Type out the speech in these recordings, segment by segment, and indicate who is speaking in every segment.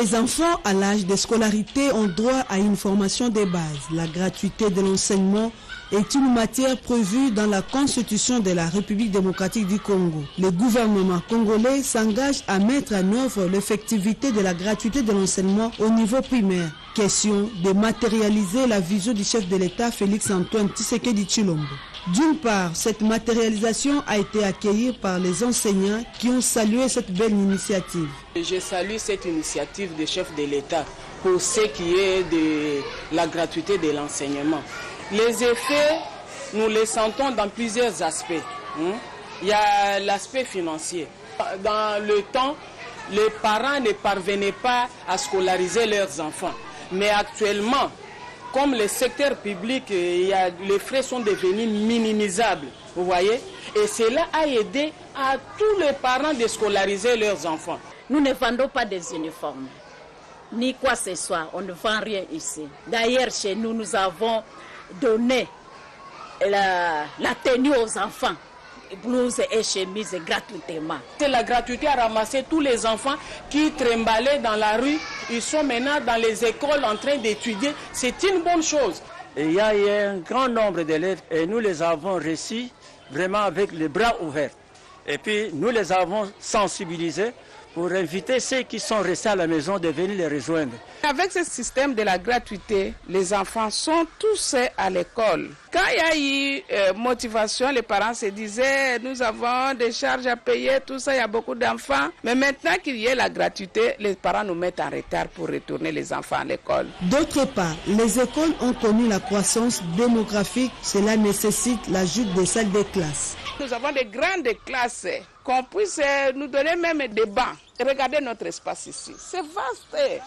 Speaker 1: les enfants à l'âge de scolarité ont droit à une formation de base. La gratuité de l'enseignement est une matière prévue dans la Constitution de la République démocratique du Congo. Le gouvernement congolais s'engage à mettre en œuvre l'effectivité de la gratuité de l'enseignement au niveau primaire. Question de matérialiser la vision du chef de l'État Félix-Antoine Tshisekedi Tshilombo. D'une part, cette matérialisation a été accueillie par les enseignants qui ont salué cette belle initiative.
Speaker 2: Je salue cette initiative du chef de l'État pour ce qui est de la gratuité de l'enseignement. Les effets, nous les sentons dans plusieurs aspects. Il y a l'aspect financier. Dans le temps, les parents ne parvenaient pas à scolariser leurs enfants. Mais actuellement, comme le secteur public, les frais sont devenus minimisables, vous voyez. Et cela a aidé à tous les parents de scolariser leurs enfants.
Speaker 3: Nous ne vendons pas des uniformes, ni quoi que ce soit. On ne vend rien ici. D'ailleurs, chez nous, nous avons donné la tenue aux enfants, blouses et chemises gratuitement.
Speaker 2: La gratuité a ramassé tous les enfants qui trimballaient dans la rue. Ils sont maintenant dans les écoles en train d'étudier. C'est une bonne chose.
Speaker 4: Il y a un grand nombre d'élèves et nous les avons reçus vraiment avec les bras ouverts. Et puis nous les avons sensibilisés pour inviter ceux qui sont restés à la maison de venir les rejoindre.
Speaker 5: Avec ce système de la gratuité, les enfants sont tous à l'école. Quand il y a eu motivation, les parents se disaient nous avons des charges à payer, tout ça, il y a beaucoup d'enfants. Mais maintenant qu'il y ait la gratuité, les parents nous mettent en retard pour retourner les enfants à l'école.
Speaker 1: D'autre part, les écoles ont connu la croissance démographique. Cela nécessite l'ajout des salles de classe.
Speaker 5: Nous avons des grandes classes, qu'on puisse nous donner même des bancs. Regardez notre espace ici, c'est vaste,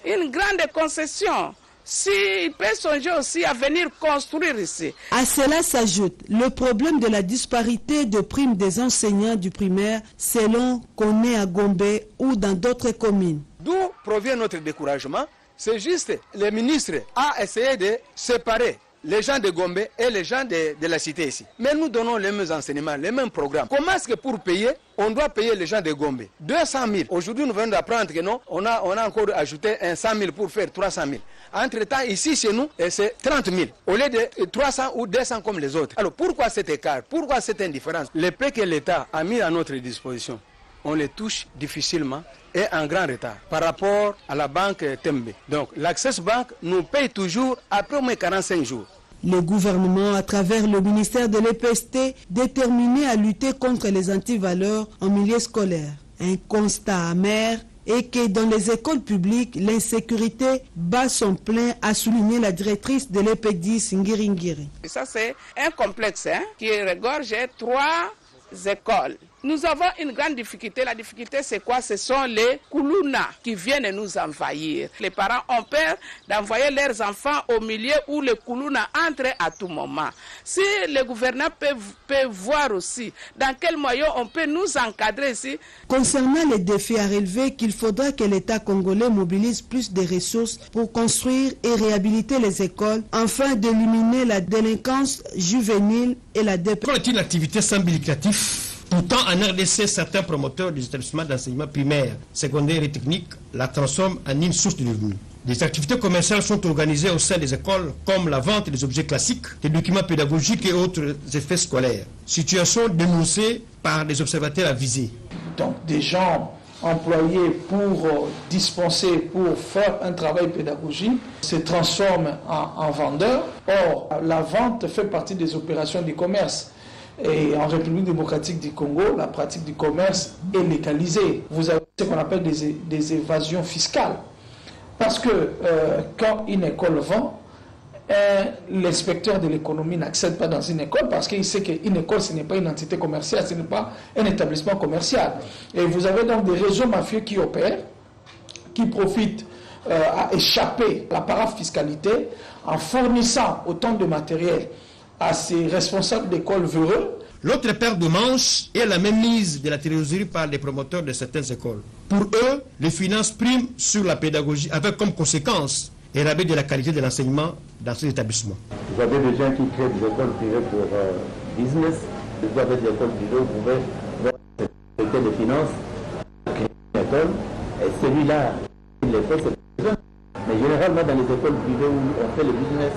Speaker 5: une grande concession. S'il peut songer aussi à venir construire ici.
Speaker 1: À cela s'ajoute le problème de la disparité de primes des enseignants du primaire selon qu'on est à Gombe ou dans d'autres communes.
Speaker 6: D'où provient notre découragement? C'est juste, le ministre a essayé de séparer les gens de Gombe et les gens de la cité ici. Mais nous donnons les mêmes enseignements, les mêmes programmes. Comment est-ce que pour payer, on doit payer les gens de Gombe 200 000. Aujourd'hui, nous venons d'apprendre que non, on a encore ajouté un 100 000 pour faire 300 000. Entre-temps, ici, chez nous, c'est 30 000, au lieu de 300 ou 200 comme les autres. Alors, pourquoi cet écart? Pourquoi cette indifférence? Les prêts que l'État a mis à notre disposition, on les touche difficilement et en grand retard par rapport à la banque Tembe. Donc l'Access Bank nous paye toujours après au moins 45 jours.
Speaker 1: Le gouvernement, à travers le ministère de l'EPST, déterminé à lutter contre les antivaleurs en milieu scolaire. Un constat amer est que dans les écoles publiques, l'insécurité bat son plein, a souligné la directrice de l'EPEDIS, Ngiri.
Speaker 5: Ça, c'est un complexe qui regorge 3 écoles. Nous avons une grande difficulté. La difficulté, c'est quoi? Ce sont les Koulouna qui viennent nous envahir. Les parents ont peur d'envoyer leurs enfants au milieu où les Koulouna entrent à tout moment. Si le gouvernement peut voir aussi dans quel moyen on peut nous encadrer ici.
Speaker 1: Concernant les défis à relever, qu'il faudra que l'État congolais mobilise plus de ressources pour construire et réhabiliter les écoles, afin d'éliminer la délinquance juvénile et la dépression.
Speaker 7: C'est une activité sans but lucratif. Pourtant, en RDC, certains promoteurs des établissements d'enseignement primaire, secondaire et technique la transforment en une source de revenus. Des activités commerciales sont organisées au sein des écoles, comme la vente des objets classiques, des documents pédagogiques et autres effets scolaires. Situation dénoncée par des observateurs avisés.
Speaker 8: Donc, des gens employés pour dispenser, pour faire un travail pédagogique, se transforment en vendeurs. Or, la vente fait partie des opérations du commerce. Et en République démocratique du Congo, la pratique du commerce est légalisée. Vous avez ce qu'on appelle des évasions fiscales. Parce que quand une école vend, l'inspecteur de l'économie n'accède pas dans une école parce qu'il sait qu'une école, ce n'est pas une entité commerciale, ce n'est pas un établissement commercial. Et vous avez donc des réseaux mafieux qui opèrent, qui profitent à échapper à la parafiscalité en fournissant autant de matériel à ces responsables d'école véreux.
Speaker 7: L'autre paire de manches est la même mise de la trésorerie par les promoteurs de certaines écoles. Pour eux, les finances priment sur la pédagogie avec comme conséquence et rabais de la qualité de l'enseignement dans ces établissements.
Speaker 9: Vous avez des gens qui créent des écoles privées pour business. Vous avez des écoles privées, vous pouvez faire des finances, créer une école, et celui-là Les fausses personnes. Mais généralement, dans les écoles privées où on fait le business,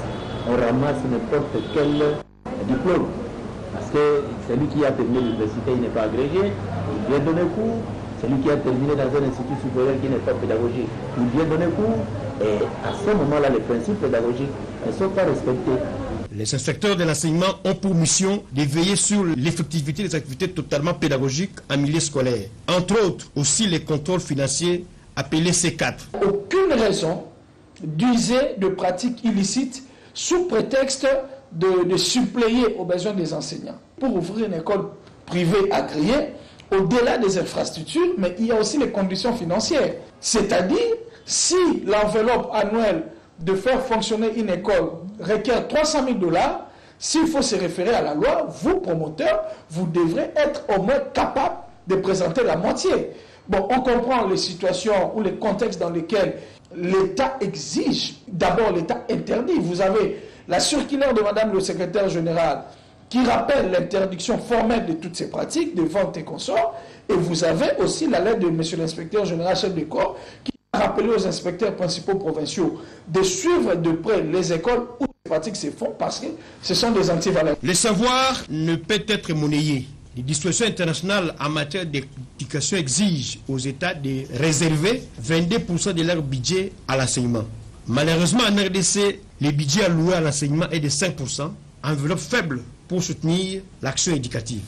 Speaker 9: on ramasse n'importe quel diplôme. Parce que celui qui a terminé l'université, il n'est pas agrégé, il vient donner cours. Celui qui a terminé dans un institut supérieur qui n'est pas pédagogique, il vient donner cours. Et à ce moment-là, les principes pédagogiques ne sont pas respectés.
Speaker 7: Les inspecteurs de l'enseignement ont pour mission de veiller sur l'effectivité des activités totalement pédagogiques en milieu scolaire. Entre autres, aussi les contrôles financiers appelés C4.
Speaker 8: Aucune raison d'user de pratiques illicites sous prétexte de suppléer aux besoins des enseignants. Pour ouvrir une école privée agréée, au-delà des infrastructures, mais il y a aussi les conditions financières. C'est-à-dire, si l'enveloppe annuelle de faire fonctionner une école requiert 300 000 $, s'il faut se référer à la loi, vous, promoteurs, vous devrez être au moins capable de présenter la moitié. Bon, on comprend les situations ou les contextes dans lesquels l'État exige, d'abord l'État interdit. Vous avez la circulaire de Madame le secrétaire général qui rappelle l'interdiction formelle de toutes ces pratiques, de vente et consorts, et vous avez aussi la lettre de M. l'inspecteur général chef de corps qui a rappelé aux inspecteurs principaux provinciaux de suivre de près les écoles où ces pratiques se font parce que ce sont des antivaleurs.
Speaker 7: Le savoir ne peut être monnayé. Les dispositions internationales en matière d'éducation exigent aux États de réserver 22% de leur budget à l'enseignement. Malheureusement, en RDC, le budget alloué à l'enseignement est de 5%, enveloppe faible pour soutenir l'action éducative.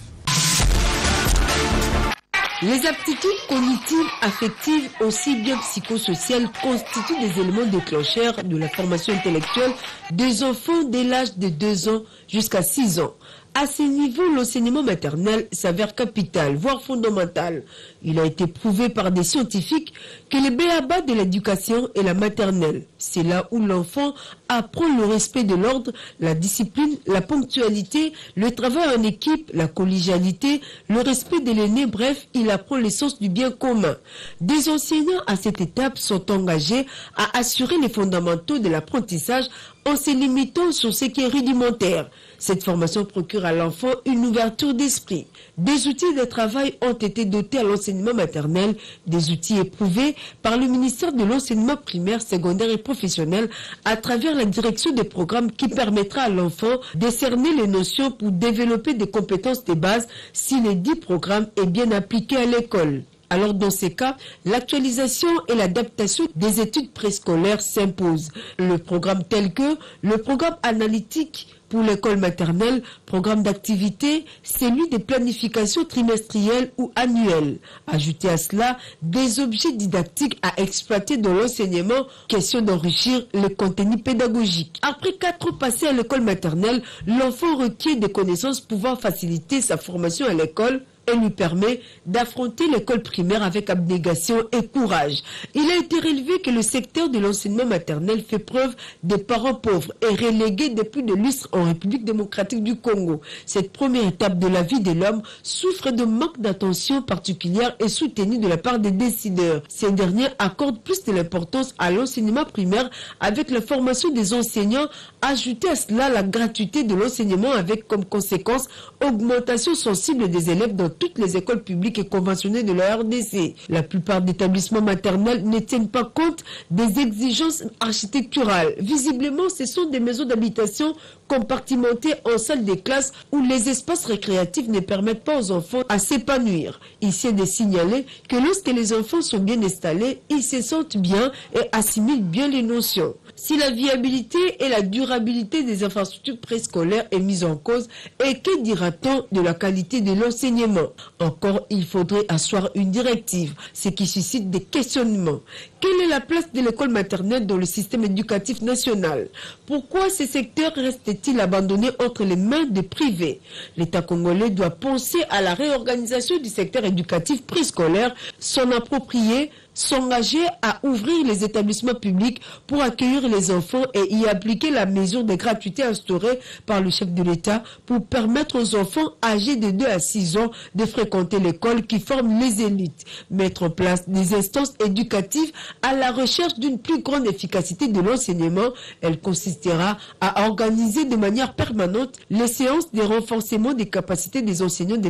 Speaker 10: Les aptitudes cognitives, affectives, aussi bien psychosociales, constituent des éléments déclencheurs de la formation intellectuelle des enfants dès l'âge de 2 ans jusqu'à 6 ans. À ce niveau, l'enseignement maternel s'avère capital, voire fondamental. Il a été prouvé par des scientifiques que le b.a.-ba de l'éducation est la maternelle. C'est là où l'enfant apprend le respect de l'ordre, la discipline, la ponctualité, le travail en équipe, la collégialité, le respect de l'aîné, bref, il apprend l'essence du bien commun. Des enseignants à cette étape sont engagés à assurer les fondamentaux de l'apprentissage en se limitant sur ce qui est rudimentaire. Cette formation procure à l'enfant une ouverture d'esprit. Des outils de travail ont été dotés à l'enseignement maternel, des outils éprouvés par le ministère de l'enseignement primaire, secondaire et professionnel à travers la direction des programmes qui permettra à l'enfant de cerner les notions pour développer des compétences de base si les 10 programmes est bien appliqué à l'école. Alors dans ces cas, l'actualisation et l'adaptation des études préscolaires s'imposent. Le programme tel que le programme analytique pour l'école maternelle, programme d'activité, celui de planification trimestrielle ou annuelle. Ajoutez à cela des objets didactiques à exploiter dans l'enseignement, question d'enrichir le contenu pédagogique. Après 4 ans passés à l'école maternelle, l'enfant requiert des connaissances pouvant faciliter sa formation à l'école et lui permet d'affronter l'école primaire avec abnégation et courage. Il a été relevé que le secteur de l'enseignement maternel fait preuve de parents pauvres et relégué depuis de lustres en République démocratique du Congo. Cette première étape de la vie de l'homme souffre de manque d'attention particulière et soutenue de la part des décideurs. Ces derniers accordent plus de l'importance à l'enseignement primaire avec la formation des enseignants. Ajoutez à cela la gratuité de l'enseignement avec comme conséquence augmentation sensible des élèves dans toutes les écoles publiques et conventionnées de la RDC. La plupart d'établissements maternels ne tiennent pas compte des exigences architecturales. Visiblement, ce sont des maisons d'habitation compartimentées en salles de classe où les espaces récréatifs ne permettent pas aux enfants à s'épanouir. Ici est de signaler que lorsque les enfants sont bien installés, ils se sentent bien et assimilent bien les notions. Si la viabilité et la durabilité des infrastructures préscolaires est mise en cause, et que dira-t-on de la qualité de l'enseignement? Encore, il faudrait asseoir une directive, ce qui suscite des questionnements. Quelle est la place de l'école maternelle dans le système éducatif national? Pourquoi ce secteur reste-t-il abandonné entre les mains des privés? L'État congolais doit penser à la réorganisation du secteur éducatif préscolaire, s'en approprier, s'engager à ouvrir les établissements publics pour accueillir les enfants et y appliquer la mesure de gratuité instaurée par le chef de l'État pour permettre aux enfants âgés de 2 à 6 ans de fréquenter l'école qui forme les élites. Mettre en place des instances éducatives à la recherche d'une plus grande efficacité de l'enseignement. Elle consistera à organiser de manière permanente les séances de renforcement des capacités des enseignants